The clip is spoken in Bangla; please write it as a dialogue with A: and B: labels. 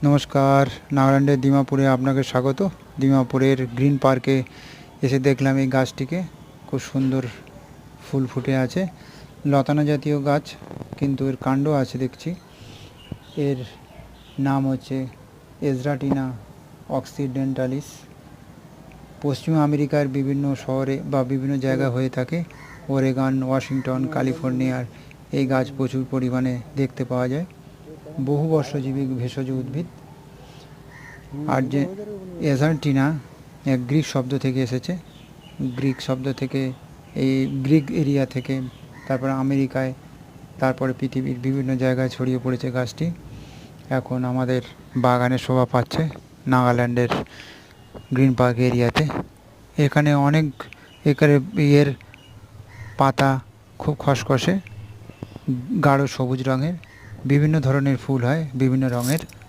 A: নমস্কার, নাগাল্যান্ডের দিমাপুরে আপনাকে স্বাগত। দিমাপুরের গ্রিন পার্কে এসে দেখলাম এই গাছটিকে, খুব সুন্দর ফুল ফুটে আছে। লতানো জাতীয় গাছ, কিন্তু এর কাণ্ড আছে দেখছি। এর নাম হচ্ছে এজরাটিনা অক্সিডেন্টালিস। পশ্চিম আমেরিকার বিভিন্ন শহরে বা বিভিন্ন জায়গায় হয়ে থাকে। ওরেগন, ওয়াশিংটন, ক্যালিফোর্নিয়ার এই গাছ প্রচুর পরিমাণে দেখতে পাওয়া যায়। বহু বর্ষজীবী ভেষজ উদ্ভিদ। আর যে এজার্টিনা এক গ্রিক শব্দ থেকে এসেছে। গ্রিক শব্দ থেকে, এই গ্রিক এরিয়া থেকে তারপরে আমেরিকায়, তারপরে পৃথিবীর বিভিন্ন জায়গায় ছড়িয়ে পড়েছে গাছটি। এখন আমাদের বাগানে শোভা পাচ্ছে নাগাল্যান্ডের গ্রিন পার্ক এরিয়াতে। এখানে অনেক এখানে এর পাতা খুব খসখসে, গাঢ় সবুজ রঙের। বিভিন্ন ধরনের ফুল হয়, বিভিন্ন রঙের।